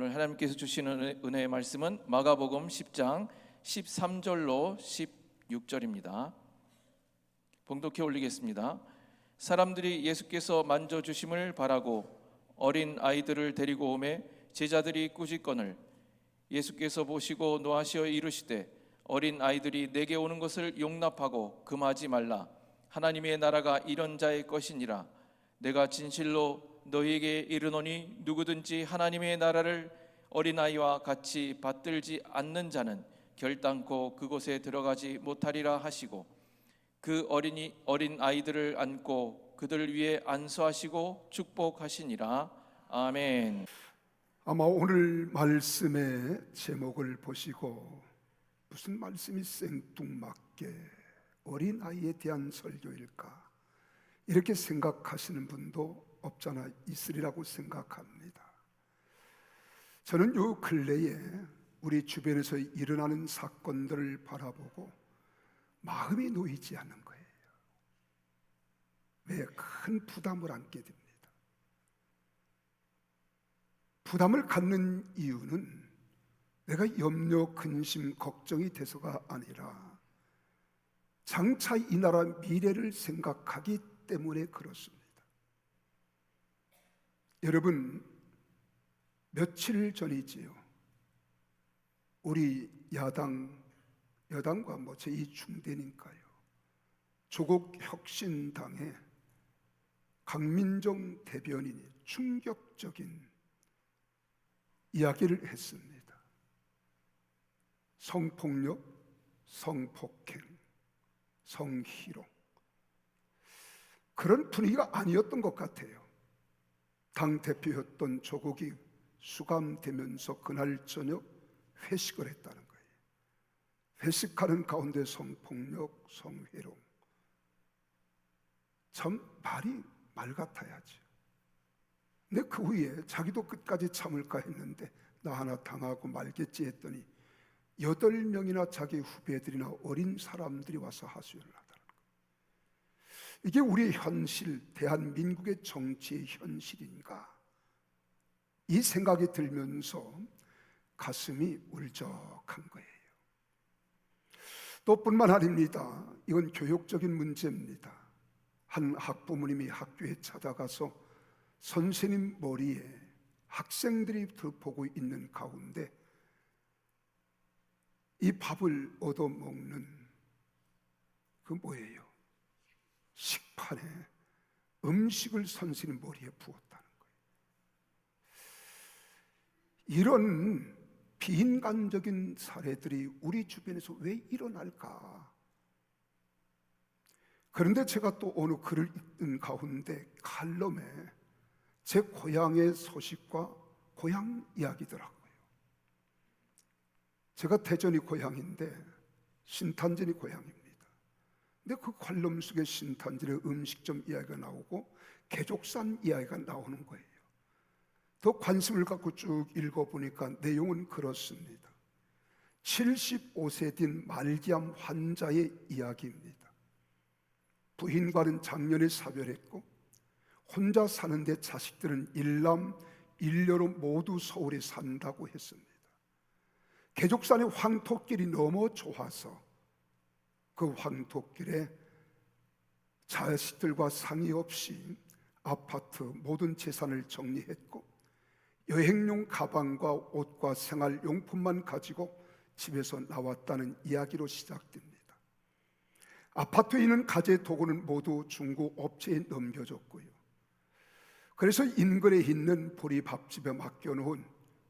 오늘 하나님께서 주시는 은혜의 말씀은 마가복음 10장 13절로 16절입니다. 봉독해 올리겠습니다. 사람들이 예수께서 만져주심을 바라고 어린 아이들을 데리고 오매 제자들이 꾸짖거늘 예수께서 보시고 노하시어 이르시되 어린 아이들이 내게 오는 것을 용납하고 금하지 말라. 하나님의 나라가 이런 자의 것이니라. 내가 진실로 너희에게 이르노니 누구든지 하나님의 나라를 어린아이와 같이 받들지 않는 자는 결단코 그곳에 들어가지 못하리라 하시고 그 어린 아이들을 안고 그들 위에 안수하시고 축복하시니라. 아멘. 아마 오늘 말씀의 제목을 보시고 무슨 말씀이 생뚱맞게 어린아이에 대한 설교일까 이렇게 생각하시는 분도 없잖아 있으리라고 생각합니다. 저는 요 근래에 우리 주변에서 일어나는 사건들을 바라보고 마음이 놓이지 않는 거예요. 왜? 큰 부담을 안게 됩니다. 부담을 갖는 이유는 내가 염려, 근심, 걱정이 돼서가 아니라 장차 이 나라 미래를 생각하기 때문에 그렇습니다. 여러분, 며칠 전이지요. 우리 여당과 제2중대니까요. 조국 혁신당의 강민정 대변인이 충격적인 이야기를 했습니다. 성폭력, 성폭행, 성희롱 그런 분위기가 아니었던 것 같아요. 당대표였던 조국이 수감되면서 그날 저녁 회식을 했다는 거예요. 회식하는 가운데 성폭력, 성희롱 참 말이 말 같아야지. 근데 그 후에 자기도 끝까지 참을까 했는데 나 하나 당하고 말겠지 했더니 8명이나 자기 후배들이나 어린 사람들이 와서 하소연을 하더라는 거예요. 이게 우리 현실, 대한민국의 정치의 현실인가? 이 생각이 들면서 가슴이 울적한 거예요. 또 뿐만 아닙니다. 이건 교육적인 문제입니다. 한 학부모님이 학교에 찾아가서 선생님 머리에 학생들이 보고 있는 가운데 이 밥을 얻어먹는 그 뭐예요? 식판에 음식을 선생님 머리에 부었다는 거예요. 이런 비인간적인 사례들이 우리 주변에서 왜 일어날까? 그런데 제가 또 어느 글을 읽은 가운데 칼럼에 제 고향의 소식과 고향 이야기더라고요. 제가 대전이 고향인데 신탄진이 고향입니다. 근데 그 칼럼 속에 신탄진의 음식점 이야기가 나오고 개족산 이야기가 나오는 거예요. 더 관심을 갖고 쭉 읽어보니까 내용은 그렇습니다. 75세 된 말기암 환자의 이야기입니다. 부인과는 작년에 사별했고 혼자 사는데 자식들은 일남 일녀로 모두 서울에 산다고 했습니다. 개족산의 황토길이 너무 좋아서 그 황토길에 자식들과 상의 없이 아파트 모든 재산을 정리했고 여행용 가방과 옷과 생활용품만 가지고 집에서 나왔다는 이야기로 시작됩니다. 아파트에 있는 가재 도구는 모두 중고 업체에 넘겨줬고요. 그래서 인근에 있는 보리밥집에 맡겨놓은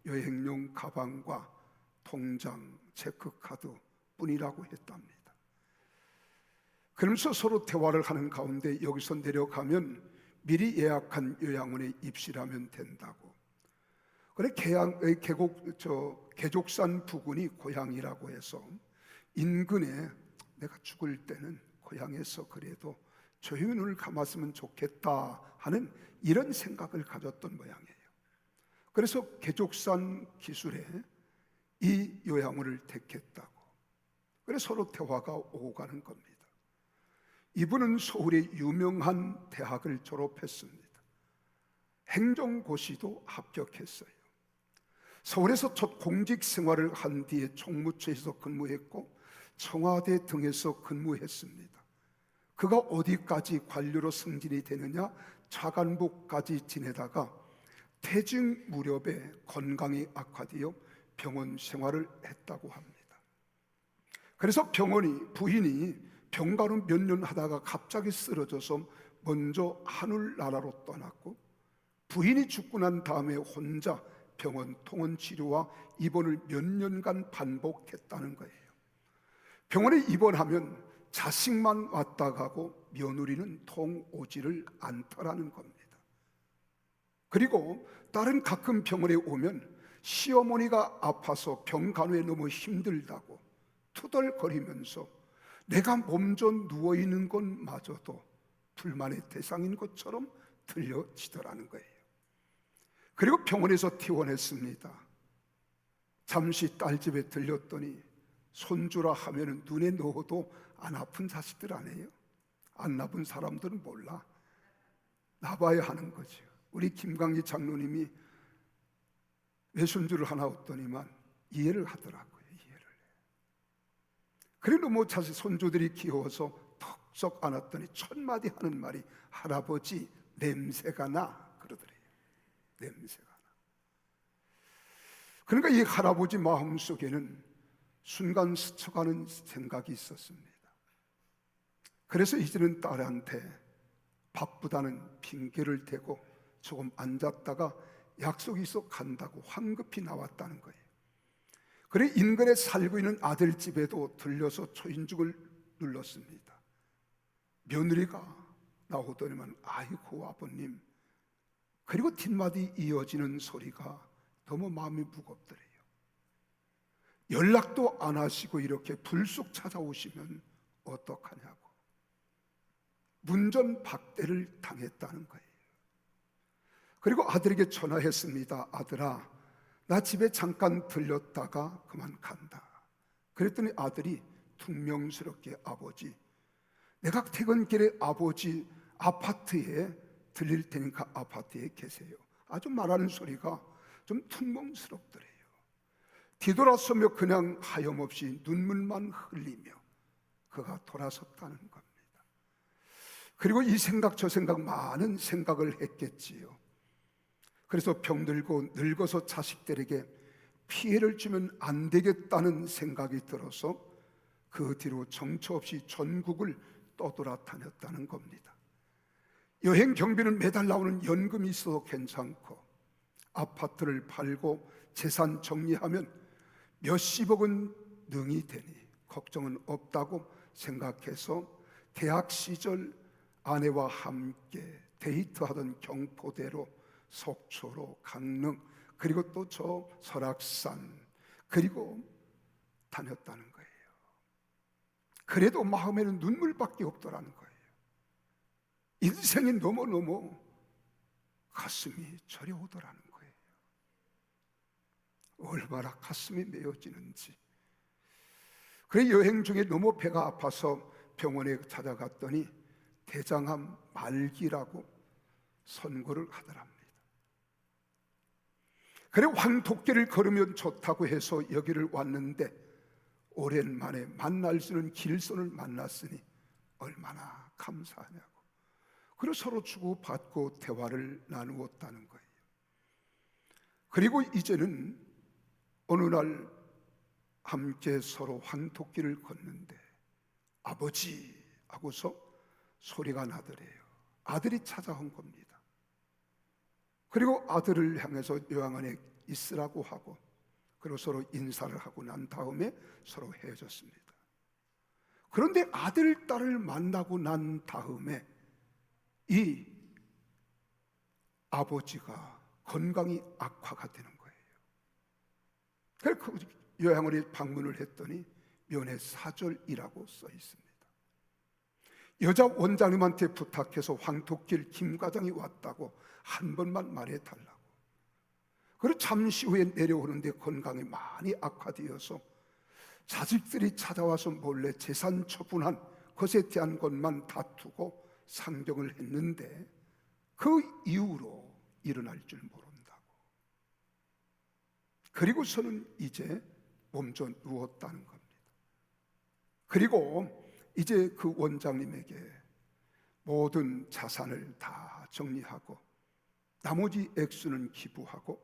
여행용 가방과 통장, 체크카드 뿐이라고 했답니다. 그러면서 서로 대화를 하는 가운데 여기서 내려가면 미리 예약한 요양원에 입실하면 된다고. 그래 개족산 부근이 고향이라고 해서 인근에 내가 죽을 때는 고향에서 그래도 조용히 눈을 감았으면 좋겠다 하는 이런 생각을 가졌던 모양이에요. 그래서 개족산 기술에 이 요양원을 택했다고. 그래서 서로 대화가 오고 가는 겁니다. 이분은 서울의 유명한 대학을 졸업했습니다. 행정고시도 합격했어요. 서울에서 첫 공직 생활을 한 뒤에 총무처에서 근무했고 청와대 등에서 근무했습니다. 그가 어디까지 관료로 승진이 되느냐, 차관복까지 지내다가 퇴직 무렵에 건강이 악화되어 병원 생활을 했다고 합니다. 그래서 부인이 병가로 몇 년 하다가 갑자기 쓰러져서 먼저 하늘나라로 떠났고, 부인이 죽고 난 다음에 혼자 병원 통원 치료와 입원을 몇 년간 반복했다는 거예요. 병원에 입원하면 자식만 왔다 가고 며느리는 통 오지를 않더라는 겁니다. 그리고 딸은 가끔 병원에 오면 시어머니가 아파서 병 간호에 너무 힘들다고 투덜거리면서 내가 몸져 누워있는 것마저도 불만의 대상인 것처럼 들려지더라는 거예요. 그리고 병원에서 퇴원했습니다. 잠시 딸 집에 들렸더니 손주라 하면 눈에 넣어도 안 아픈 자식들 아니에요? 안 나쁜 사람들은 몰라. 나봐야 하는 거죠. 우리 김강기 장로님이 외손주를 하나 얻더니만 이해를 하더라고요. 이해를. 그래도 뭐 자식 손주들이 귀여워서 턱썩 안았더니 첫 마디 하는 말이 할아버지 냄새가 나 그러더래요. 냄새가 나. 그러니까 이 할아버지 마음속에는 순간 스쳐가는 생각이 있었습니다. 그래서 이제는 딸한테 바쁘다는 핑계를 대고 조금 앉았다가 약속이 있어 간다고 황급히 나왔다는 거예요. 그래 인근에 살고 있는 아들 집에도 들려서 초인종을 눌렀습니다. 며느리가 나오더니만 아이고 아버님, 그리고 뒷마디 이어지는 소리가 너무 마음이 무겁더래요. 연락도 안 하시고 이렇게 불쑥 찾아오시면 어떡하냐고 문전박대를 당했다는 거예요. 그리고 아들에게 전화했습니다. 아들아, 나 집에 잠깐 들렸다가 그만 간다. 그랬더니 아들이 퉁명스럽게 아버지, 내가 퇴근길에 아버지 아파트에 들릴 테니까 아파트에 계세요. 아주 말하는 소리가 좀 퉁명스럽더래요. 뒤돌아서며 그냥 하염없이 눈물만 흘리며 그가 돌아섰다는 겁니다. 그리고 이 생각 저 생각 많은 생각을 했겠지요. 그래서 병들고 늙어서 자식들에게 피해를 주면 안 되겠다는 생각이 들어서 그 뒤로 정처 없이 전국을 떠돌아다녔다는 겁니다. 여행 경비는 매달 나오는 연금이 있어도 괜찮고 아파트를 팔고 재산 정리하면 몇십억은 능이 되니 걱정은 없다고 생각해서 대학 시절 아내와 함께 데이트하던 경포대로 속초로 강릉 그리고 또 저 설악산 그리고 다녔다는 거예요. 그래도 마음에는 눈물밖에 없더라는 거예요. 인생이 너무너무 가슴이 저려오더라는 거예요. 얼마나 가슴이 메어지는지. 그래 여행 중에 너무 배가 아파서 병원에 찾아갔더니 대장암 말기라고 선고를 하더랍니다. 그래 황토길을 걸으면 좋다고 해서 여기를 왔는데 오랜만에 만날 수 있는 길손을 만났으니 얼마나 감사하냐고. 그리고 서로 주고받고 대화를 나누었다는 거예요. 그리고 이제는 어느 날 함께 서로 황토길을 걷는데 아버지 하고서 소리가 나더래요. 아들이 찾아온 겁니다. 그리고 아들을 향해서 요양 안에 있으라고 하고 그리고 서로 인사를 하고 난 다음에 서로 헤어졌습니다. 그런데 아들, 딸을 만나고 난 다음에 이 아버지가 건강이 악화가 되는 거예요. 그래서 요양원에 방문을 했더니 면회사절이라고 써 있습니다. 여자 원장님한테 부탁해서 황토길 김 과장이 왔다고 한 번만 말해달라고. 그리고 잠시 후에 내려오는데 건강이 많이 악화되어서 자식들이 찾아와서 몰래 재산 처분한 것에 대한 것만 다투고 상정을 했는데 그 이후로 일어날 줄 모른다고. 그리고서는 이제 몸져 누웠다는 겁니다. 그리고 이제 그 원장님에게 모든 자산을 다 정리하고 나머지 액수는 기부하고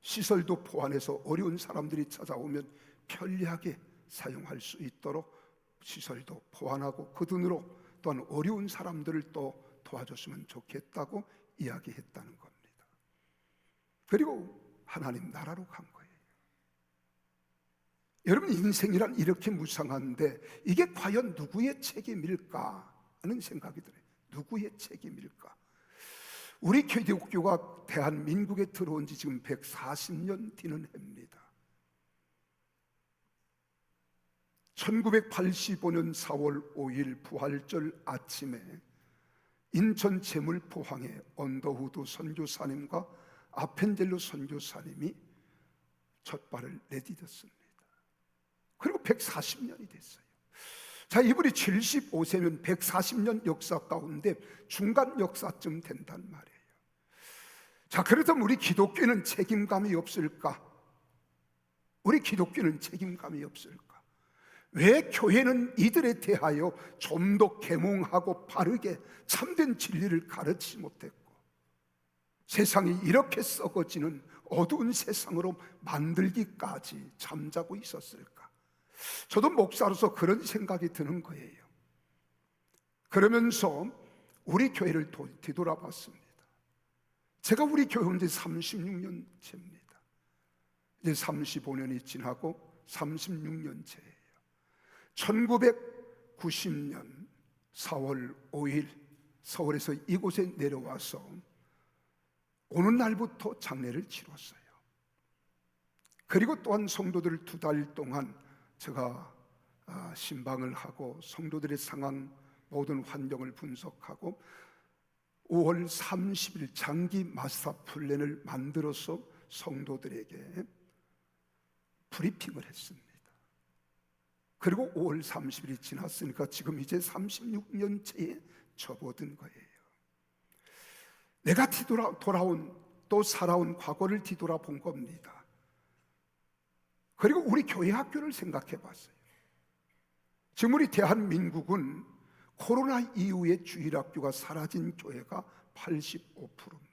시설도 포함해서 어려운 사람들이 찾아오면 편리하게 사용할 수 있도록 시설도 포함하고 그 돈으로 또한 어려운 사람들을 또 도와줬으면 좋겠다고 이야기했다는 겁니다. 그리고 하나님 나라로 간 거예요. 여러분, 인생이란 이렇게 무상한데 이게 과연 누구의 책임일까 하는 생각이 들어요. 누구의 책임일까? 우리 기독교가 대한민국에 들어온 지 지금 140년 뒤는 해입니다. 1985년 4월 5일 부활절 아침에 인천 제물포항에 언더우드 선교사님과 아펜젤로 선교사님이 첫 발을 내디뎠습니다. 그리고 140년이 됐어요. 자, 이분이 75세면 140년 역사 가운데 중간 역사쯤 된단 말이에요. 자, 그렇다면 우리 기독교는 책임감이 없을까? 우리 기독교는 책임감이 없을까? 왜 교회는 이들에 대하여 좀 더 계몽하고 바르게 참된 진리를 가르치지 못했고 세상이 이렇게 썩어지는 어두운 세상으로 만들기까지 잠자고 있었을까? 저도 목사로서 그런 생각이 드는 거예요. 그러면서 우리 교회를 뒤돌아봤습니다. 제가 우리 교회 온 지 36년째입니다. 이제 35년이 지나고 36년째예요. 1990년 4월 5일 서울에서 이곳에 내려와서 오는 날부터 장례를 치렀어요. 그리고 또한 성도들을 2달 동안 제가 신방을 하고 성도들의 상황 모든 환경을 분석하고 5월 30일 장기 마스터 플랜을 만들어서 성도들에게 브리핑을 했습니다. 그리고 5월 30일이 지났으니까 지금 이제 36년째에 접어든 거예요. 내가 돌아온 또 살아온 과거를 뒤돌아본 겁니다. 그리고 우리 교회 학교를 생각해 봤어요. 지금 우리 대한민국은 코로나 이후에 주일학교가 사라진 교회가 85%입니다.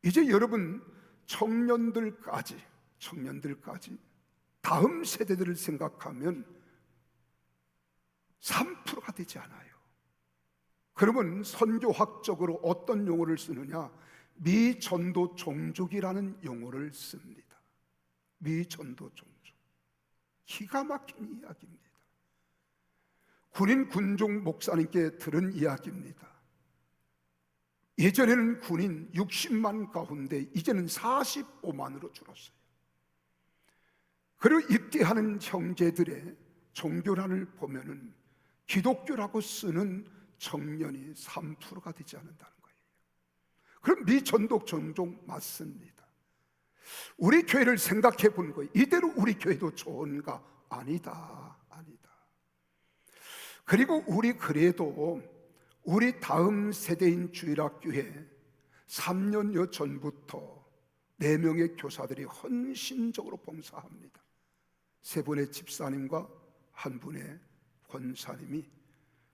이제 여러분 청년들까지 다음 세대들을 생각하면 3%가 되지 않아요. 그러면 선교학적으로 어떤 용어를 쓰느냐? 미전도 종족이라는 용어를 씁니다. 미전도 종족. 기가 막힌 이야기입니다. 군인 군종 목사님께 들은 이야기입니다. 예전에는 군인 60만 가운데 이제는 45만으로 줄었어요. 그리고 입대하는 형제들의 종교란을 보면은 기독교라고 쓰는 청년이 3%가 되지 않는다는 거예요. 그럼 미전도 종족 맞습니다. 우리 교회를 생각해 본 거예요. 이대로 우리 교회도 좋은가? 아니다. 그리고 우리 그래도 우리 다음 세대인 주일학교에 3년여 전부터 4명의 교사들이 헌신적으로 봉사합니다. 3분의 집사님과 1분의 권사님이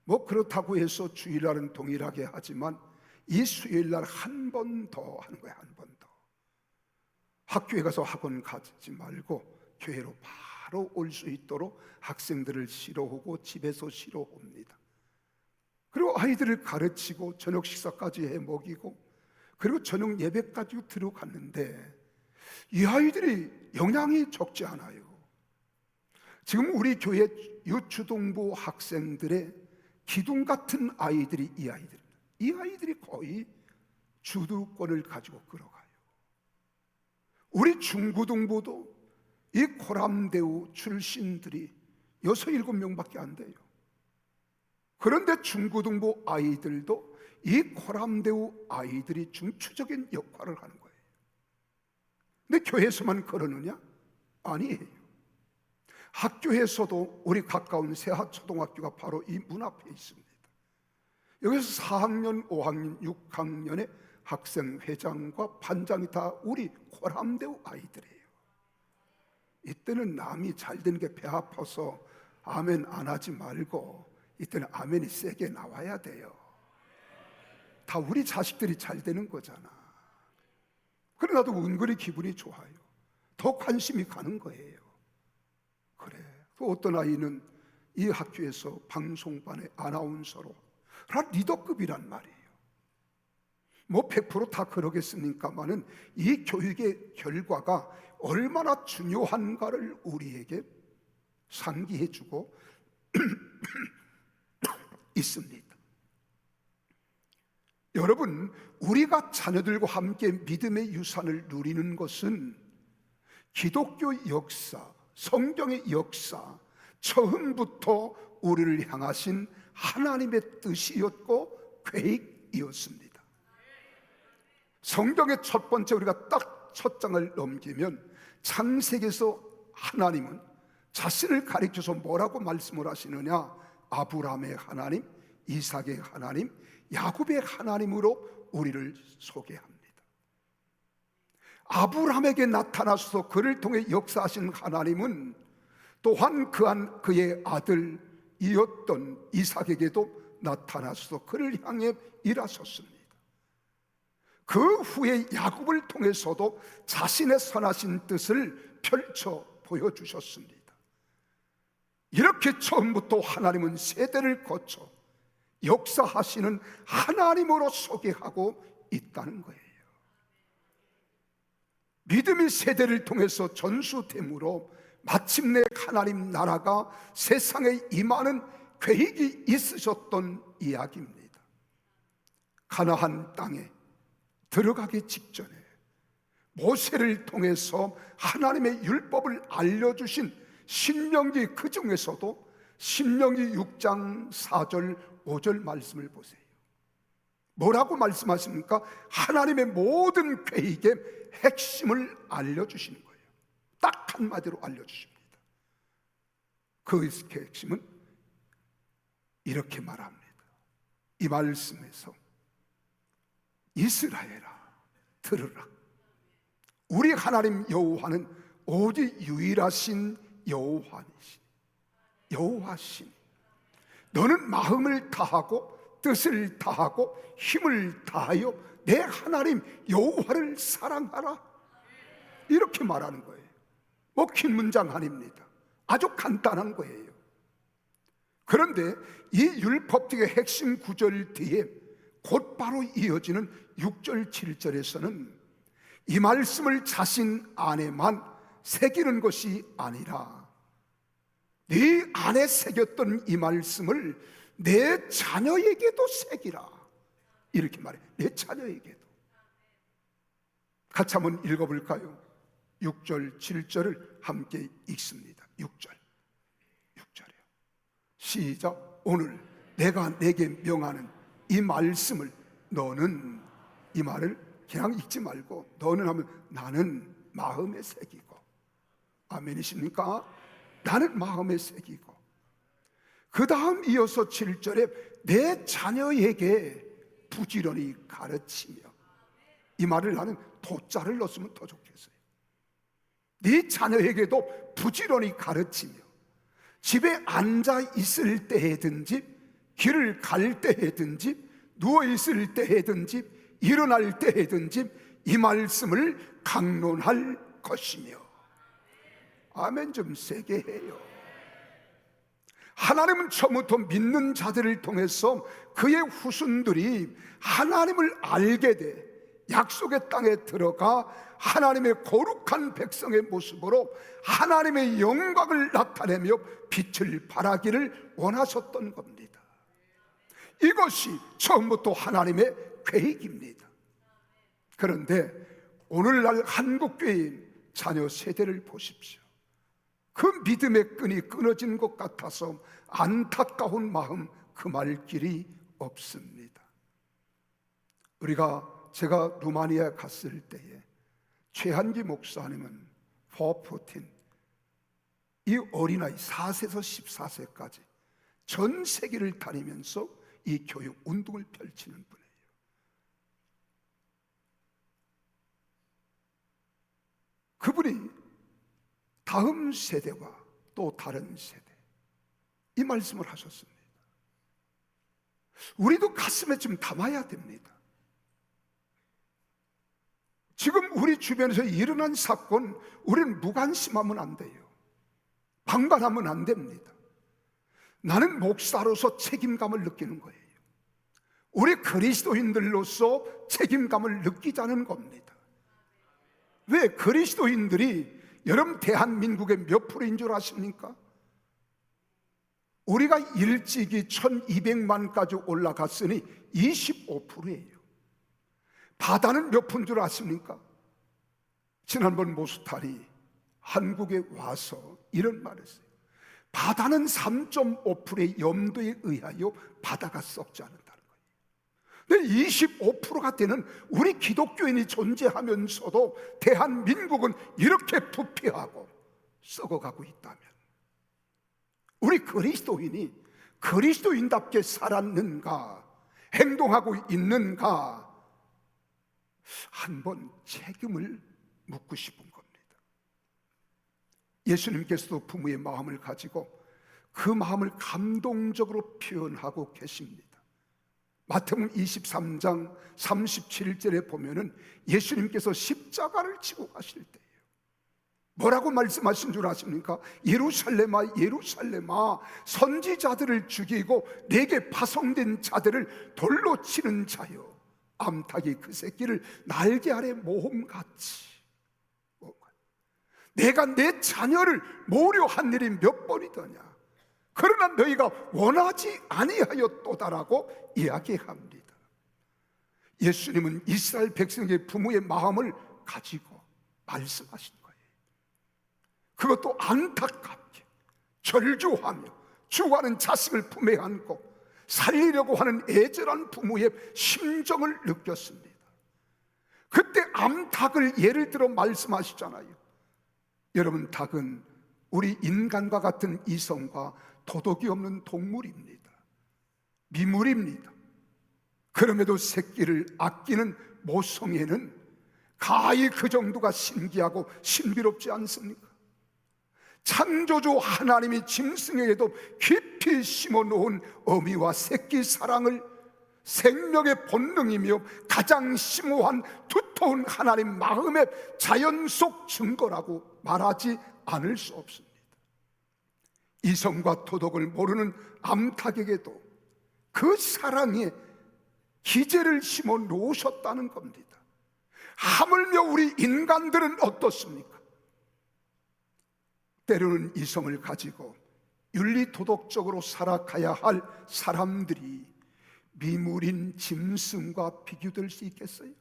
뭐 그렇다고 해서 주일날은 동일하게 하지만 이 수요일날 한 번 더 하는 거예요. 한 번 더. 학교에 가서 학원 가지 말고 교회로 바로 올 수 있도록 학생들을 실어오고 집에서 실어옵니다. 그리고 아이들을 가르치고 저녁 식사까지 해 먹이고 그리고 저녁 예배까지 들어갔는데 이 아이들이 영향이 적지 않아요. 지금 우리 교회 유초등부 학생들의 기둥 같은 아이들이 이 아이들이 거의 주도권을 가지고 끌어가요. 우리 중고등부도 이 코람대우 출신들이 6, 7명밖에 안 돼요. 그런데 중고등부 아이들도 이 코람대우 아이들이 중추적인 역할을 하는 거예요. 근데 교회에서만 그러느냐? 아니에요. 학교에서도 우리 가까운 세하초등학교가 바로 이 문 앞에 있습니다. 여기서 4학년, 5학년, 6학년에 학생 회장과 반장이 다 우리 호람대우 아이들이에요. 이때는 남이 잘 되는 게 배 아파서 아멘 안 하지 말고 이때는 아멘이 세게 나와야 돼요. 다 우리 자식들이 잘 되는 거잖아. 그래 나도 은근히 기분이 좋아요. 더 관심이 가는 거예요. 그래. 또 어떤 아이는 이 학교에서 방송반의 아나운서로 리더급이란 말이에요. 뭐 100% 다 그러겠습니까마는 이 교육의 결과가 얼마나 중요한가를 우리에게 상기해주고 있습니다. 여러분, 우리가 자녀들과 함께 믿음의 유산을 누리는 것은 기독교 역사, 성경의 역사, 처음부터 우리를 향하신 하나님의 뜻이었고 계획이었습니다. 성경의 첫 번째 우리가 딱 첫 장을 넘기면 창세기에서 하나님은 자신을 가리켜서 뭐라고 말씀을 하시느냐? 아브라함의 하나님, 이삭의 하나님, 야곱의 하나님으로 우리를 소개합니다. 아브라함에게 나타나셔서 그를 통해 역사하신 하나님은 또한 그의 아들이었던 이삭에게도 나타나셔서 그를 향해 일하셨습니다. 그 후에 야곱을 통해서도 자신의 선하신 뜻을 펼쳐 보여주셨습니다. 이렇게 처음부터 하나님은 세대를 거쳐 역사하시는 하나님으로 소개하고 있다는 거예요. 믿음의 세대를 통해서 전수됨으로 마침내 하나님 나라가 세상에 임하는 계획이 있으셨던 이야기입니다. 가나안 땅에 들어가기 직전에 모세를 통해서 하나님의 율법을 알려주신 신명기, 그 중에서도 신명기 6장 4절 5절 말씀을 보세요. 뭐라고 말씀하십니까? 하나님의 모든 계획의 핵심을 알려주시는 거예요. 딱 한마디로 알려주십니다. 그 핵심은 이렇게 말합니다. 이 말씀에서 이스라엘아 들으라. 우리 하나님 여호와는 오직 유일하신 여호와시니 너는 마음을 다하고 뜻을 다하고 힘을 다하여 내 하나님 여호와를 사랑하라. 이렇게 말하는 거예요. 뭐 긴 문장 아닙니다. 아주 간단한 거예요. 그런데 이 율법적의 핵심 구절 뒤에 곧바로 이어지는 6절 7절에서는 이 말씀을 자신 안에만 새기는 것이 아니라 네 안에 새겼던 이 말씀을 내 자녀에게도 새기라. 이렇게 말해요. 내 자녀에게도. 같이 한번 읽어볼까요? 6절 7절을 함께 읽습니다. 6절이요. 시작. 오늘 내가 내게 명하는 이 말씀을 너는, 이 말을 그냥 읽지 말고 너는 하면 나는 마음에 새기고. 아멘이십니까? 나는 마음에 새기고. 그 다음 이어서 7절에 내 자녀에게 부지런히 가르치며. 이 말을 나는 도자를 넣었으면 더 좋겠어요. 네 자녀에게도 부지런히 가르치며 집에 앉아 있을 때든지 길을 갈 때든지 누워 있을 때든지 일어날 때든지 이 말씀을 강론할 것이며. 아멘 좀 세게 해요. 하나님은 처음부터 믿는 자들을 통해서 그의 후손들이 하나님을 알게 돼 약속의 땅에 들어가 하나님의 거룩한 백성의 모습으로 하나님의 영광을 나타내며 빛을 발하기를 원하셨던 겁니다. 이것이 처음부터 하나님의 계획입니다. 그런데 오늘날 한국교회인 자녀 세대를 보십시오. 그 믿음의 끈이 끊어진 것 같아서 안타까운 마음 금할 길이 없습니다. 제가 루마니아에 갔을 때에 최한기 목사님은 414, 이 어린아이 4세에서 14세까지 전 세계를 다니면서 이 교육 운동을 펼치는 분이에요. 그분이 다음 세대와 또 다른 세대, 이 말씀을 하셨습니다. 우리도 가슴에 좀 담아야 됩니다. 지금 우리 주변에서 일어난 사건, 우리는 무관심하면 안 돼요. 방관하면 안 됩니다. 나는 목사로서 책임감을 느끼는 거예요. 우리 그리스도인들로서 책임감을 느끼자는 겁니다. 왜? 그리스도인들이 여러분 대한민국의 몇 프로인 줄 아십니까? 우리가 일찍이 1200만까지 올라갔으니 25%예요. 바다는 몇 프로인 줄 아십니까? 지난번 모스탈이 한국에 와서 이런 말을 했어요. 바다는 3.5%의 염도에 의하여 바다가 썩지 않는다는 거예요. 근데 25%가 되는 우리 기독교인이 존재하면서도 대한민국은 이렇게 부패하고 썩어가고 있다면, 우리 그리스도인이 그리스도인답게 살았는가, 행동하고 있는가, 한번 책임을 묻고 싶은 겁니다. 예수님께서도 부모의 마음을 가지고 그 마음을 감동적으로 표현하고 계십니다. 마태복음 23장 37절에 보면은 예수님께서 십자가를 지고 가실 때예요. 뭐라고 말씀하신 줄 아십니까? 예루살렘아 예루살렘아, 선지자들을 죽이고 내게 파송된 자들을 돌로 치는 자여, 암탉이 그 새끼를 날개 아래 모험같이, 내가 내 자녀를 모려한 일이 몇 번이더냐, 그러나 너희가 원하지 아니하였도다라고 이야기합니다. 예수님은 이스라엘 백성의 부모의 마음을 가지고 말씀하신 거예요. 그것도 안타깝게 절주하며 죽어가는 자식을 품에 안고 살리려고 하는 애절한 부모의 심정을 느꼈습니다. 그때 암탉을 예를 들어 말씀하시잖아요. 여러분, 닭은 우리 인간과 같은 이성과 도덕이 없는 동물입니다. 미물입니다. 그럼에도 새끼를 아끼는 모성애는 가히 그 정도가 신기하고 신비롭지 않습니까? 창조주 하나님이 짐승에게도 깊이 심어놓은 어미와 새끼 사랑을 생명의 본능이며 가장 심오한 두터운 하나님 마음의 자연 속 증거라고 말하지 않을 수 없습니다. 이성과 도덕을 모르는 암탉에게도 그 사랑에 기제를 심어 놓으셨다는 겁니다. 하물며 우리 인간들은 어떻습니까? 때로는 이성을 가지고 윤리 도덕적으로 살아가야 할 사람들이 미물인 짐승과 비교될 수 있겠어요?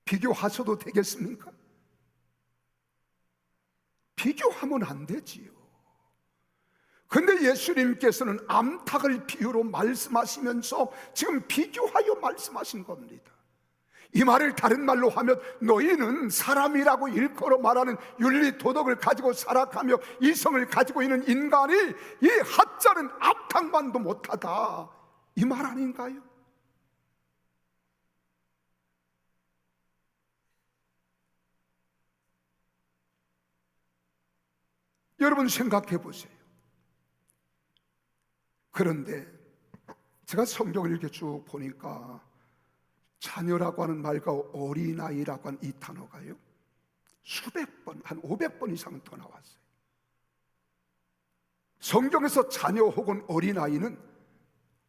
비교하셔도 되겠습니까? 비교하면 안 되지요. 근데 예수님께서는 암탉을 비유로 말씀하시면서 지금 비교하여 말씀하신 겁니다. 이 말을 다른 말로 하면 너희는 사람이라고 일컬어 말하는 윤리 도덕을 가지고 살아가며 이성을 가지고 있는 인간이 이 하찮은 암탉만도 못하다, 이 말 아닌가요? 여러분 생각해 보세요. 그런데 제가 성경을 이렇게 쭉 보니까 자녀라고 하는 말과 어린아이라고 하는 이 단어가요, 수백 번, 한 500번 이상은 더 나왔어요. 성경에서 자녀 혹은 어린아이는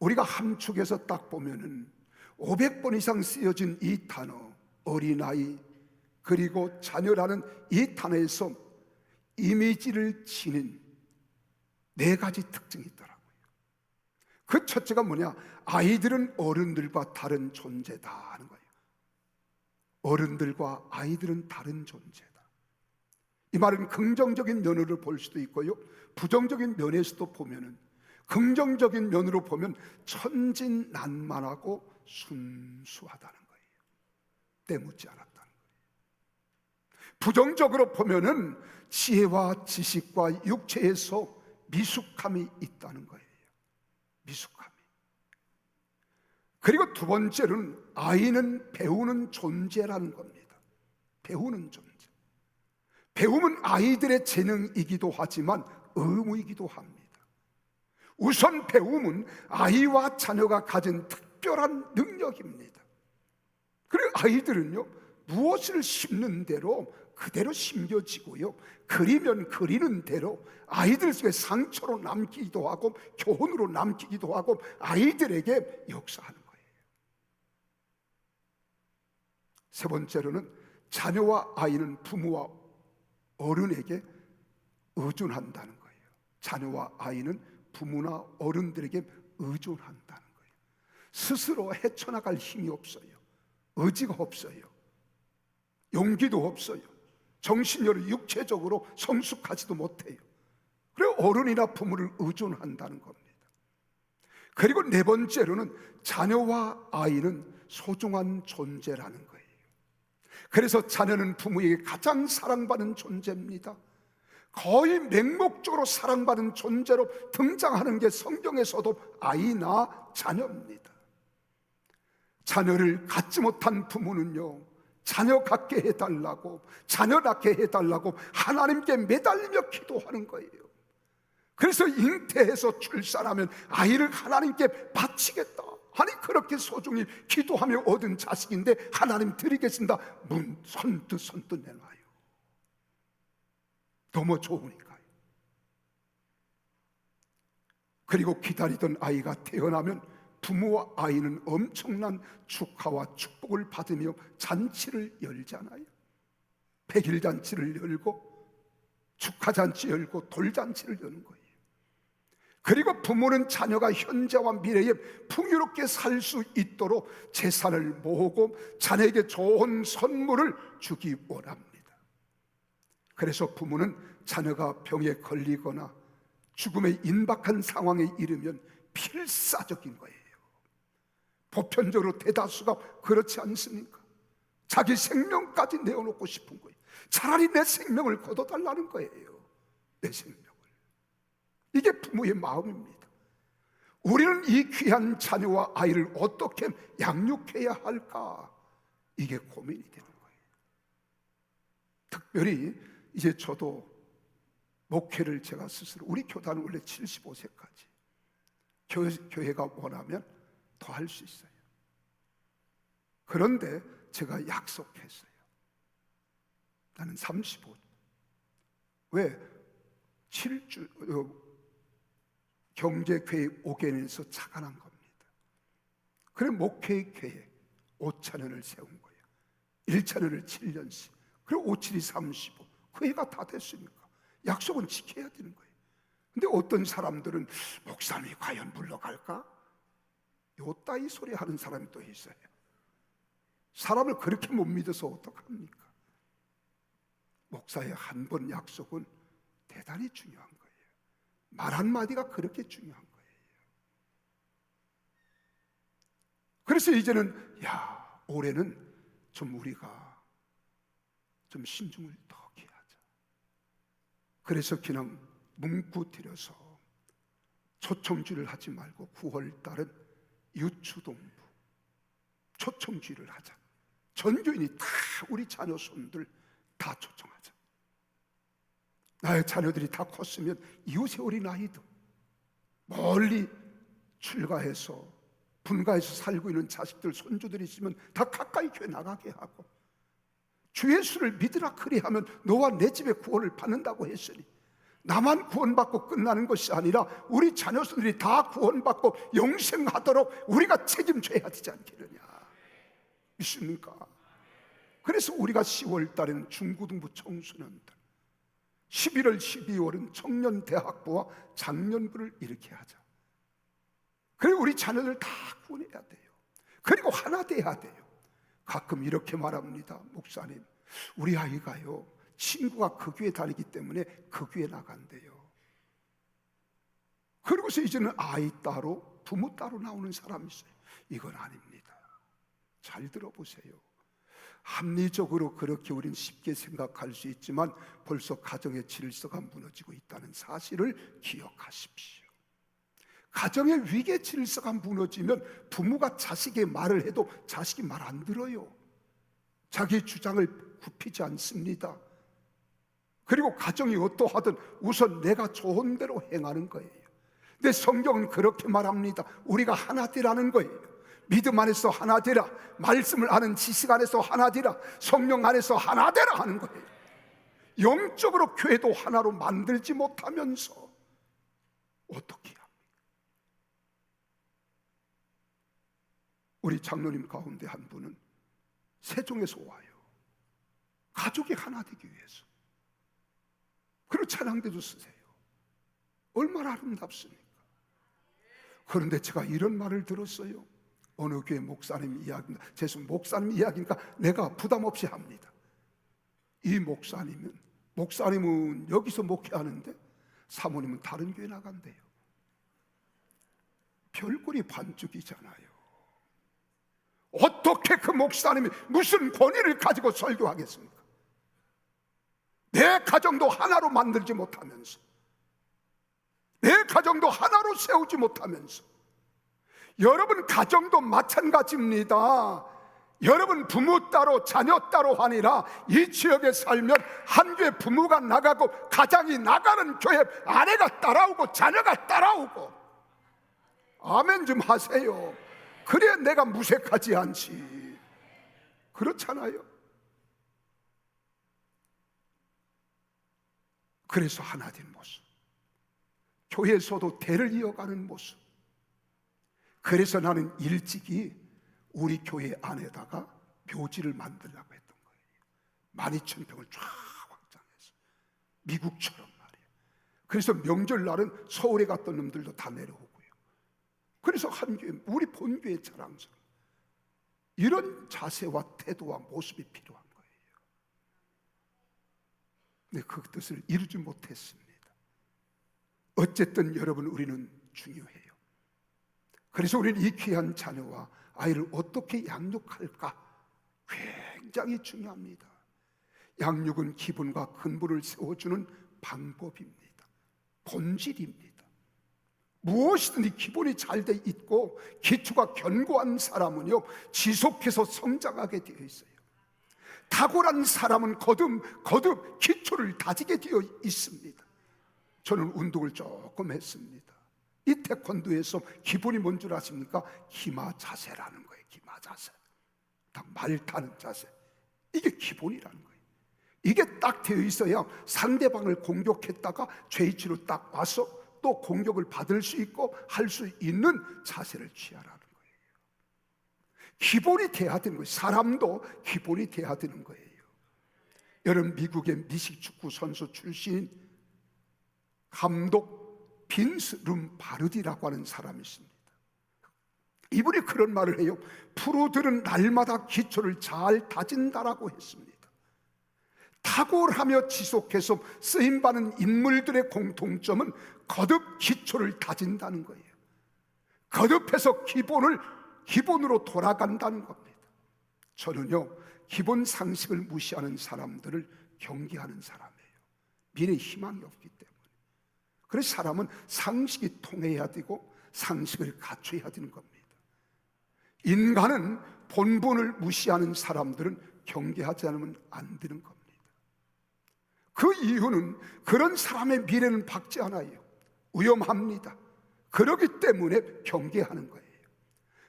우리가 함축해서 딱 보면은 500번 이상 쓰여진 이 단어 어린아이 그리고 자녀라는 이 단어에서 이미지를 지닌 네 가지 특징이 있더라고요. 그 첫째가 뭐냐? 아이들은 어른들과 다른 존재다 하는 거예요. 어른들과 아이들은 다른 존재다. 이 말은 긍정적인 면으로 볼 수도 있고요, 부정적인 면에서도 보면은, 긍정적인 면으로 보면 천진난만하고 순수하다는 거예요. 때묻지 않았다는 거예요. 부정적으로 보면은 지혜와 지식과 육체에서 미숙함이 있다는 거예요. 미숙함이. 그리고 두 번째로는 아이는 배우는 존재라는 겁니다. 배우는 존재. 배움은 아이들의 재능이기도 하지만 의무이기도 합니다. 우선 배움은 아이와 자녀가 가진 특별한 능력입니다. 그리고 아이들은요, 무엇을 심는 대로 그대로 심겨지고요, 그리면 그리는 대로 아이들 속에 상처로 남기도 하고 교훈으로 남기기도 하고 아이들에게 역사하는 거예요. 세 번째로는 자녀와 아이는 부모와 어른에게 의존한다는 거예요. 자녀와 아이는 부모나 어른들에게 의존한다는 거예요. 스스로 헤쳐나갈 힘이 없어요. 의지가 없어요. 용기도 없어요. 정신력으로 육체적으로 성숙하지도 못해요. 그리고 어른이나 부모를 의존한다는 겁니다. 그리고 네 번째로는 자녀와 아이는 소중한 존재라는 거예요. 그래서 자녀는 부모에게 가장 사랑받는 존재입니다. 거의 맹목적으로 사랑받는 존재로 등장하는 게 성경에서도 아이나 자녀입니다. 자녀를 갖지 못한 부모는요, 자녀 갖게 해달라고, 자녀 낳게 해달라고 하나님께 매달리며 기도하는 거예요. 그래서 잉태해서 출산하면 아이를 하나님께 바치겠다. 아니, 그렇게 소중히 기도하며 얻은 자식인데 하나님 드리겠습니다. 선뜻 내놔요. 너무 좋으니까요. 그리고 기다리던 아이가 태어나면 부모와 아이는 엄청난 축하와 축복을 받으며 잔치를 열잖아요. 백일잔치를 열고 축하잔치 열고 돌잔치를 여는 거예요. 그리고 부모는 자녀가 현재와 미래에 풍요롭게 살 수 있도록 재산을 모으고 자녀에게 좋은 선물을 주기 원합니다. 그래서 부모는 자녀가 병에 걸리거나 죽음의 임박한 상황에 이르면 필사적인 거예요. 보편적으로 대다수가 그렇지 않습니까? 자기 생명까지 내어놓고 싶은 거예요. 차라리 내 생명을 거둬달라는 거예요. 내 생명을. 이게 부모의 마음입니다. 우리는 이 귀한 자녀와 아이를 어떻게 양육해야 할까? 이게 고민이 되는 거예요. 특별히 이제 저도 목회를 제가 스스로, 우리 교단은 원래 75세까지 교회가 원하면 더 할 수 있어요. 그런데 제가 약속했어요. 나는 35. 왜? 7주 경제계획 5개년에서 착안한 겁니다. 그래 목회의 계획 5차년을 세운 거예요. 1차년을 7년씩. 그리고 5, 7이 35. 그 해가 다 됐으니까 약속은 지켜야 되는 거예요. 근데 어떤 사람들은 목사님이 과연 물러갈까? 요 따위 소리 하는 사람이 또 있어요. 사람을 그렇게 못 믿어서 어떡합니까? 목사의 한 번 약속은 대단히 중요한 거예요. 말 한마디가 그렇게 중요한 거예요. 그래서 이제는 올해는 좀 우리가 좀 신중을 더 기하자. 그래서 그냥 뭉구들여서 초청주를 하지 말고 9월 달은 유추동부 초청주를 하자. 전교인이 다 우리 자녀 손들 다 초청하자. 나의 자녀들이 다 컸으면 이웃의 어린 아이도 멀리 출가해서 분가해서 살고 있는 자식들 손주들이 있으면 다 가까이 교회 나가게 하고, 주 예수를 믿으라 그리하면 너와 내 집에 구원을 받는다고 했으니 나만 구원받고 끝나는 것이 아니라 우리 자녀들이 다 구원받고 영생하도록 우리가 책임져야 되지 않겠느냐. 믿습니까? 그래서 우리가 10월 달에는 중고등부 청소년들, 11월, 12월은 청년대학부와 장년부를 이렇게 하자. 그리고 우리 자녀들 다 구원해야 돼요. 그리고 하나 돼야 돼요. 가끔 이렇게 말합니다. 목사님, 우리 아이가요, 친구가 그 교회 다니기 때문에 그 교회 나간대요. 그러고서 이제는 아이 따로 부모 따로 나오는 사람이 있어요. 이건 아닙니다. 잘 들어보세요. 합리적으로 그렇게 우린 쉽게 생각할 수 있지만 벌써 가정의 질서가 무너지고 있다는 사실을 기억하십시오. 가정의 위계 질서가 무너지면 부모가 자식의 말을 해도 자식이 말 안 들어요. 자기 주장을 굽히지 않습니다. 그리고 가정이 어떠하든 우선 내가 좋은 대로 행하는 거예요. 근데 성경은 그렇게 말합니다. 우리가 하나 되라는 거예요. 믿음 안에서 하나 되라, 말씀을 아는 지식 안에서 하나 되라, 성령 안에서 하나 되라 하는 거예요. 영적으로 교회도 하나로 만들지 못하면서 어떻게 합니까? 우리 장로님 가운데 한 분은 세종에서 와요. 가족이 하나 되기 위해서. 그리고 찬양대도 쓰세요. 얼마나 아름답습니까? 그런데 제가 이런 말을 들었어요. 어느 교회 목사님 이야기입니다. 목사님 이야기니까 내가 부담 없이 합니다. 이 목사님은 여기서 목회하는데 사모님은 다른 교회 나간대요. 별꼴이 반죽이잖아요. 어떻게 그 목사님이 무슨 권위를 가지고 설교하겠습니까? 내 가정도 하나로 만들지 못하면서, 내 가정도 하나로 세우지 못하면서, 여러분 가정도 마찬가지입니다. 여러분 부모 따로 자녀 따로 아니라 이 지역에 살면 한 교회 부모가 나가고 가장이 나가는 교회 아내가 따라오고 자녀가 따라오고. 아멘 좀 하세요. 그래야 내가 무색하지 않지. 그렇잖아요. 그래서 하나 된 모습, 교회에서도 대를 이어가는 모습. 그래서 나는 일찍이 우리 교회 안에다가 묘지를 만들려고 했던 거예요. 12,000평을 쫙 확장해서 미국처럼 말이에요. 그래서 명절날은 서울에 갔던 놈들도 다 내려오고요. 그래서 한 교회, 우리 본교회 자랑스러운 이런 자세와 태도와 모습이 필요한 거예요. 근데 그 뜻을 이루지 못했습니다. 어쨌든 여러분, 우리는 중요해요. 그래서 우리는 이 귀한 자녀와 아이를 어떻게 양육할까 굉장히 중요합니다. 양육은 기본과 근본을 세워주는 방법입니다. 본질입니다. 무엇이든지 기본이 잘 돼 있고 기초가 견고한 사람은요, 지속해서 성장하게 되어 있어요. 탁월한 사람은 거듭 기초를 다지게 되어 있습니다. 저는 운동을 조금 했습니다. 이 태권도에서 기본이 뭔 줄 아십니까? 기마 자세라는 거예요. 기마 자세, 딱 말 타는 자세. 이게 기본이라는 거예요. 이게 딱 되어 있어야 상대방을 공격했다가 죄의치로 딱 와서 또 공격을 받을 수 있고 할 수 있는 자세를 취하라는 거예요. 기본이 돼야 되는 거예요. 사람도 기본이 돼야 되는 거예요. 여러분, 미국의 미식축구 선수 출신 감독 빈스 룸바르디라고 하는 사람이 있습니다. 이분이 그런 말을 해요. 프로들은 날마다 기초를 잘 다진다라고 했습니다. 탁월하며 지속해서 쓰임받는 인물들의 공통점은 거듭 기초를 다진다는 거예요. 거듭해서 기본으로 돌아간다는 겁니다. 저는요, 기본 상식을 무시하는 사람들을 경계하는 사람이에요. 미래에 희망이 없기 때문에. 그래서 사람은 상식이 통해야 되고 상식을 갖춰야 되는 겁니다. 인간은 본분을 무시하는 사람들은 경계하지 않으면 안 되는 겁니다. 그 이유는 그런 사람의 미래는 밝지 않아요. 위험합니다. 그렇기 때문에 경계하는 거예요.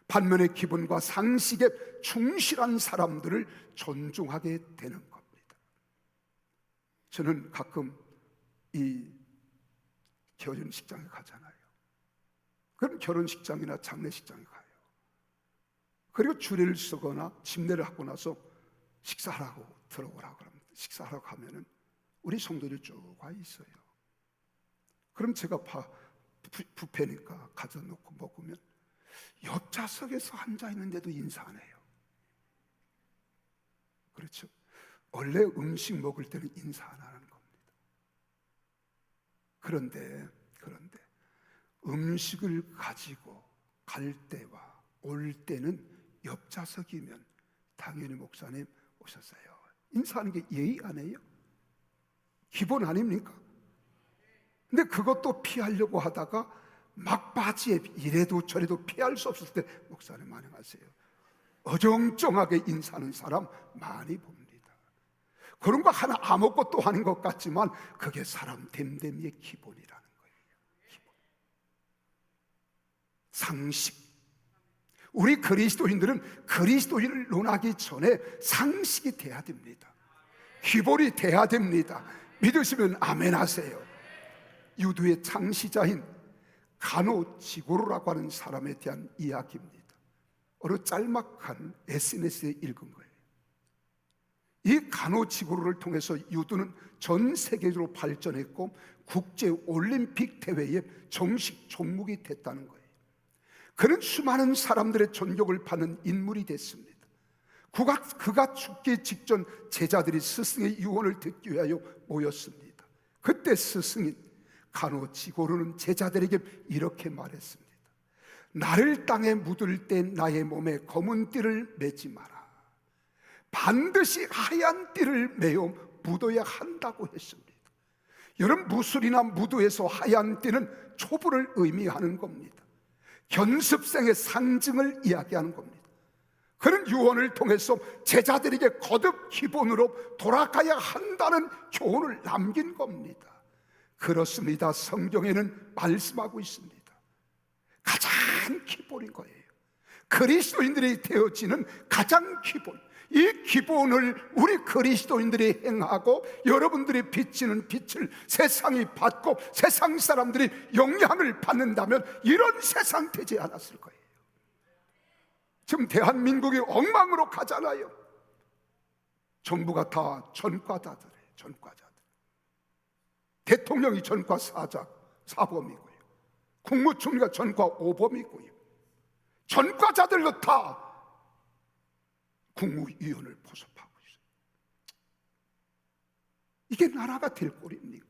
반면에 기본과 상식에 충실한 사람들을 존중하게 되는 겁니다. 저는 가끔 이 결혼식장에 가잖아요. 그럼 결혼식장이나 장례식장에 가요. 그리고 주례를 쓰거나 집례를 하고 나서 식사하라고 들어오라고 합니다. 식사하라고 하면은 우리 성도들이 쭉 와 있어요. 그럼 제가 뷔페니까 가져놓고 먹으면 옆좌석에서 앉아있는데도 인사 안 해요. 그렇죠? 원래 음식 먹을 때는 인사 안 하는 겁니다. 그런데 음식을 가지고 갈 때와 올 때는 옆좌석이면 당연히 목사님 오셨어요, 인사하는 게 예의 아니에요? 기본 아닙니까? 근데 그것도 피하려고 하다가 막바지에 이래도 저래도 피할 수 없을 때 목사님 안녕하세요, 어정쩡하게 인사하는 사람 많이 봅니다. 그런 거 하나 아무것도 아닌 것 같지만 그게 사람 됨됨이의 기본이라는 거예요. 기본. 상식. 우리 그리스도인들은 그리스도인을 논하기 전에 상식이 돼야 됩니다. 기본이 돼야 됩니다. 믿으시면 아멘 하세요. 유두의 창시자인 가노지고로라고 하는 사람에 대한 이야기입니다. 어느 짤막한 SNS에 읽은 거예요. 이 가노지고로를 통해서 유두는 전 세계적으로 발전했고 국제 올림픽 대회에 정식 종목이 됐다는 거예요. 그는 수많은 사람들의 존경을 받는 인물이 됐습니다. 그가 죽기 직전 제자들이 스승의 유언을 듣기 위하여 모였습니다. 그때 스승인 가노지고로는 제자들에게 이렇게 말했습니다. 나를 땅에 묻을 때 나의 몸에 검은 띠를 매지 마라. 반드시 하얀 띠를 매어 묻어야 한다고 했습니다. 여러분, 무술이나 무도에서 하얀 띠는 초보를 의미하는 겁니다. 견습생의 상징을 이야기하는 겁니다. 그런 유언을 통해서 제자들에게 거듭 기본으로 돌아가야 한다는 교훈을 남긴 겁니다. 그렇습니다. 성경에는 말씀하고 있습니다. 가장 기본인 거예요. 그리스도인들이 되어지는 가장 기본, 이 기본을 우리 그리스도인들이 행하고 여러분들이 비치는 빛을 세상이 받고 세상 사람들이 영향을 받는다면 이런 세상 되지 않았을 거예요. 지금 대한민국이 엉망으로 가잖아요. 정부가 다 전과자들이에요. 전과자들. 대통령이 전과 사범이고요. 국무총리가 전과 5범이고요. 전과자들로 다 국무위원을 포섭하고 있어요. 이게 나라가 될 꼴입니까?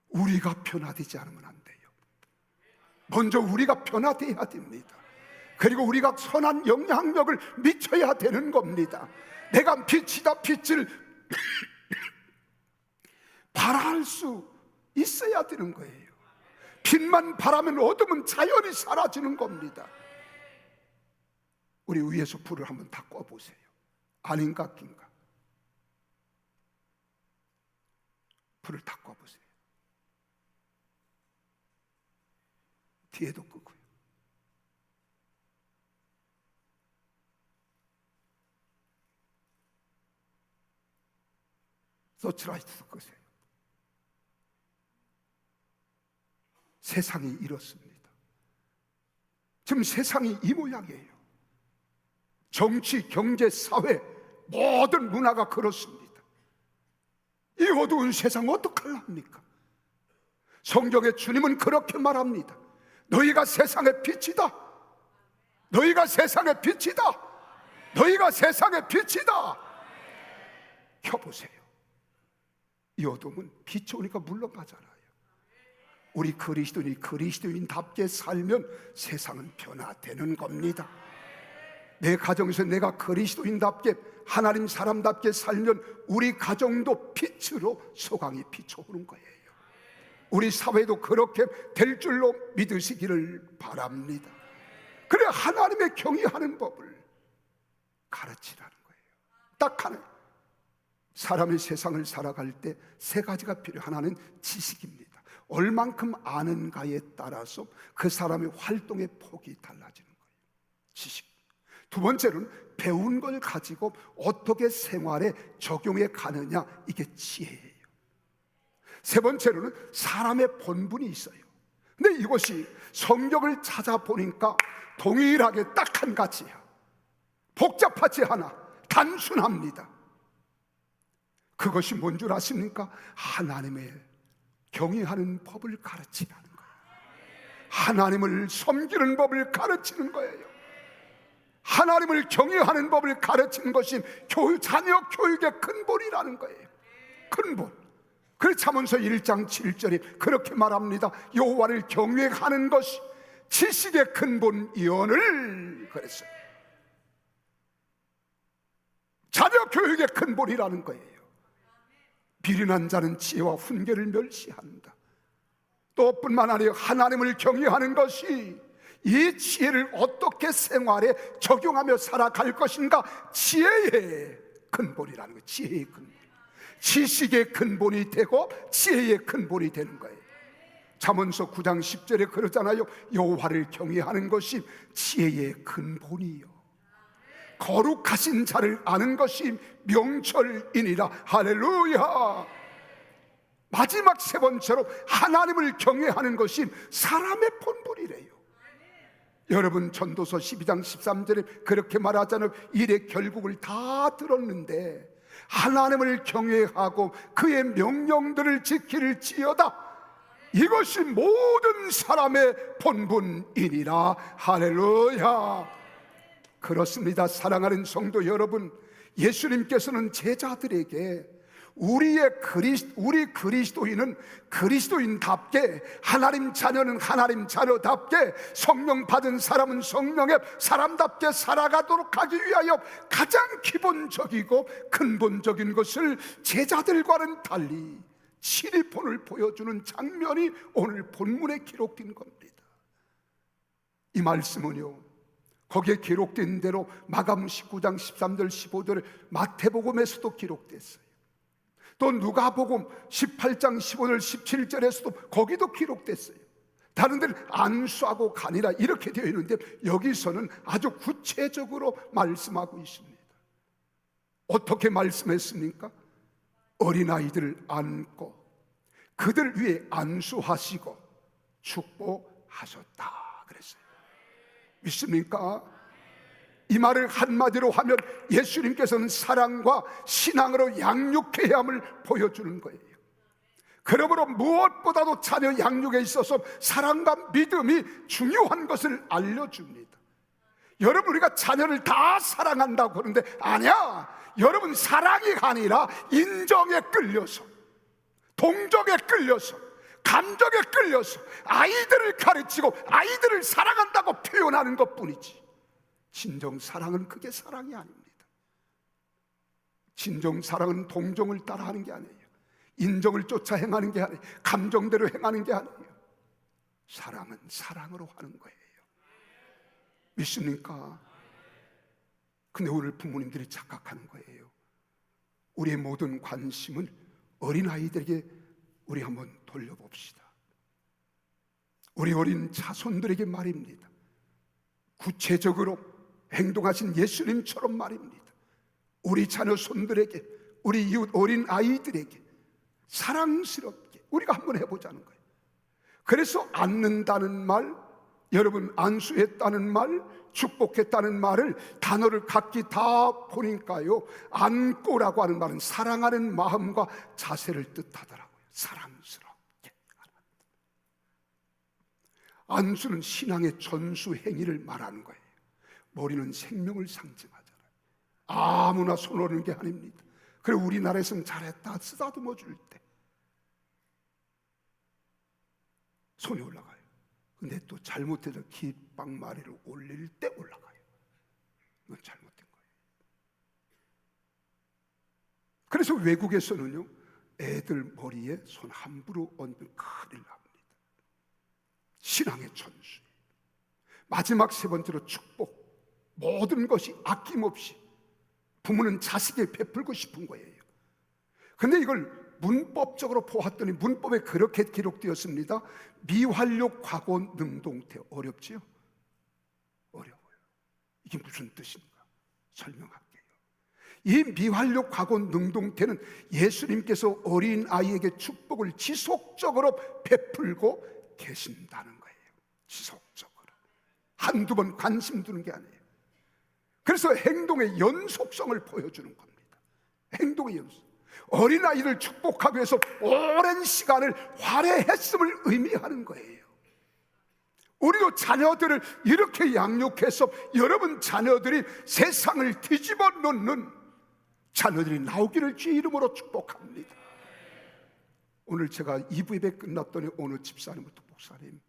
우리가 변화되지 않으면 안 돼요. 먼저 우리가 변화돼야 됩니다. 그리고 우리가 선한 영향력을 미쳐야 되는 겁니다. 내가 빛이다, 빛을 발할 수 있어야 되는 거예요. 빛만 발하면 어둠은 자연히 사라지는 겁니다. 우리 위에서 불을 한번 다 꺼보세요. 아닌가 낀가? 불을 다 꺼보세요. 뒤에도 끄고요. 서치라이트도 끄세요. 세상이 이렇습니다. 지금 세상이 이 모양이에요. 정치, 경제, 사회, 모든 문화가 그렇습니다. 이 어두운 세상 어떡할랍니까? 성경의 주님은 그렇게 말합니다. 너희가 세상의 빛이다. 너희가 세상의 빛이다. 너희가 세상의 빛이다. 켜보세요. 이 어둠은 빛이 오니까 물러가잖아요. 우리 그리스도인이 그리스도인답게 살면 세상은 변화되는 겁니다. 내 가정에서 내가 그리스도인답게 하나님 사람답게 살면 우리 가정도 빛으로 소강이 비춰오는 거예요. 우리 사회도 그렇게 될 줄로 믿으시기를 바랍니다. 그래, 하나님의 경외하는 법을 가르치라는 거예요. 딱 하나. 사람이 세상을 살아갈 때 세 가지가 필요해요. 하나는 지식입니다. 얼만큼 아는가에 따라서 그 사람의 활동의 폭이 달라지는 거예요. 지식. 두 번째는 배운 걸 가지고 어떻게 생활에 적용해 가느냐, 이게 지혜예요. 세 번째로는 사람의 본분이 있어요. 근데 이것이 성경을 찾아보니까 동일하게 딱 한 가지야. 복잡하지 않아. 단순합니다. 그것이 뭔 줄 아십니까? 하나님의 경외하는 법을 가르치라는 거예요. 하나님을 섬기는 법을 가르치는 거예요. 하나님을 경외하는 법을 가르치는 것이 자녀 교육의 근본이라는 거예요. 근본. 그래서 잠언서 1장 7절에 그렇게 말합니다. 여호와를 경외하는 것이 지식의 근본이오늘 그랬어요. 자녀 교육의 근본이라는 거예요. 비련한 자는 지혜와 훈계를 멸시한다. 또 뿐만 아니라 하나님을 경외하는 것이 이 지혜를 어떻게 생활에 적용하며 살아갈 것인가, 지혜의 근본이라는 거예요. 지혜의 근본. 지식의 근본이 되고 지혜의 근본이 되는 거예요. 잠언서 9장 10절에 그러잖아요. 여호와를 경외하는 것이 지혜의 근본이요, 거룩하신 자를 아는 것이 명철이니라. 할렐루야. 마지막 세 번째로 하나님을 경외하는 것이 사람의 본분이래요. 여러분, 전도서 12장 13절에 그렇게 말하잖아요. 일의 결국을 다 들었는데 하나님을 경외하고 그의 명령들을 지킬지어다. 이것이 모든 사람의 본분이니라. 할렐루야. 그렇습니다. 사랑하는 성도 여러분, 예수님께서는 제자들에게 우리 그리스도인은 그리스도인답게, 하나님 자녀는 하나님 자녀답게, 성령 받은 사람은 성령의 사람답게 살아가도록 하기 위하여 가장 기본적이고 근본적인 것을 제자들과는 달리 치리폰을 보여주는 장면이 오늘 본문에 기록된 겁니다. 이 말씀은요, 거기에 기록된 대로 마가복음 19장 13절 15절에 마태복음에서도 기록됐어요. 또 누가복음 18장 15절 17절에서도 거기도 기록됐어요. 다른 데는 안수하고 가니라 이렇게 되어 있는데 여기서는 아주 구체적으로 말씀하고 있습니다. 어떻게 말씀했습니까? 어린아이들을 안고 그들 위에 안수하시고 축복하셨다 그랬어요. 믿습니까? 이 말을 한마디로 하면 예수님께서는 사랑과 신앙으로 양육해야 함을 보여주는 거예요. 그러므로 무엇보다도 자녀 양육에 있어서 사랑과 믿음이 중요한 것을 알려줍니다. 여러분, 우리가 자녀를 다 사랑한다고 그러는데 아니야. 여러분, 사랑이 아니라 인정에 끌려서, 동정에 끌려서, 감정에 끌려서 아이들을 가르치고 아이들을 사랑한다고 표현하는 것뿐이지, 진정 사랑은 그게 사랑이 아닙니다. 진정 사랑은 동정을 따라 하는 게 아니에요. 인정을 쫓아 행하는 게 아니에요. 감정대로 행하는 게 아니에요. 사랑은 사랑으로 하는 거예요. 믿습니까? 근데 오늘 부모님들이 착각하는 거예요. 우리의 모든 관심은 어린아이들에게 우리 한번 돌려봅시다. 우리 어린 자손들에게 말입니다. 구체적으로 행동하신 예수님처럼 말입니다. 우리 자녀 손들에게, 우리 이웃 어린 아이들에게 사랑스럽게 우리가 한번 해보자는 거예요. 그래서 안는다는 말, 여러분 안수했다는 말, 축복했다는 말을 단어를 각기 다 보니까요, 안고라고 하는 말은 사랑하는 마음과 자세를 뜻하더라고요. 사랑스럽게. 안수는 신앙의 전수 행위를 말하는 거예요. 머리는 생명을 상징하잖아요. 아무나 손 오는 게 아닙니다. 그리고 우리나라에서는 잘했다 쓰다듬어 줄 때 손이 올라가요. 근데 또 잘못해서 깃방마리를 올릴 때 올라가요. 이건 잘못된 거예요. 그래서 외국에서는요, 애들 머리에 손 함부로 얹으면 큰일 납니다. 신앙의 전수. 마지막 세 번째로 축복. 모든 것이 아낌없이 부모는 자식에게 베풀고 싶은 거예요. 근데 이걸 문법적으로 보았더니 문법에 그렇게 기록되었습니다. 미완료 과거 능동태. 어렵지요? 어려워요. 이게 무슨 뜻인가 설명할게요. 이 미완료 과거 능동태는 예수님께서 어린아이에게 축복을 지속적으로 베풀고 계신다는 거예요. 지속적으로 한두 번 관심 두는 게 아니에요. 그래서 행동의 연속성을 보여주는 겁니다. 행동의 연속. 어린아이를 축복하기 위해서 오랜 시간을 할애했음을 의미하는 거예요. 우리도 자녀들을 이렇게 양육해서 여러분 자녀들이 세상을 뒤집어 놓는 자녀들이 나오기를 주의 이름으로 축복합니다. 오늘 제가 2부 예배 끝났더니 어느 집사님부터 목사님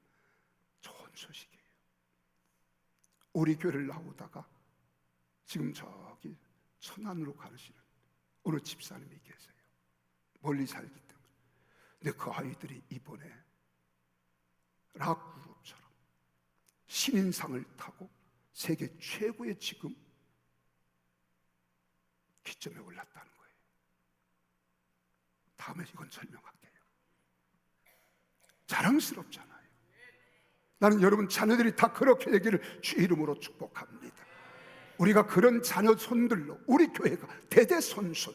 좋은 소식이에요. 우리 교회를 나오다가 지금 저기 천안으로 가시는 어느 집사님이 계세요. 멀리 살기 때문에. 근데 그 아이들이 이번에 락 그룹처럼 신인상을 타고 세계 최고의 지금 기점에 올랐다는 거예요. 다음에 이건 설명할게요. 자랑스럽잖아요. 나는 여러분 자녀들이 다 그렇게 되기를 주 이름으로 축복합니다. 우리가 그런 자녀 손들로 우리 교회가 대대손손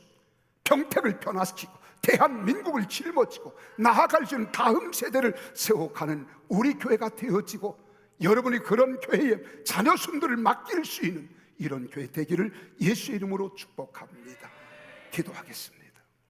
평택을 변화시키고 대한민국을 짊어지고 나아갈 수 있는 다음 세대를 세워가는 우리 교회가 되어지고, 여러분이 그런 교회에 자녀 손들을 맡길 수 있는 이런 교회 되기를 예수 이름으로 축복합니다. 기도하겠습니다.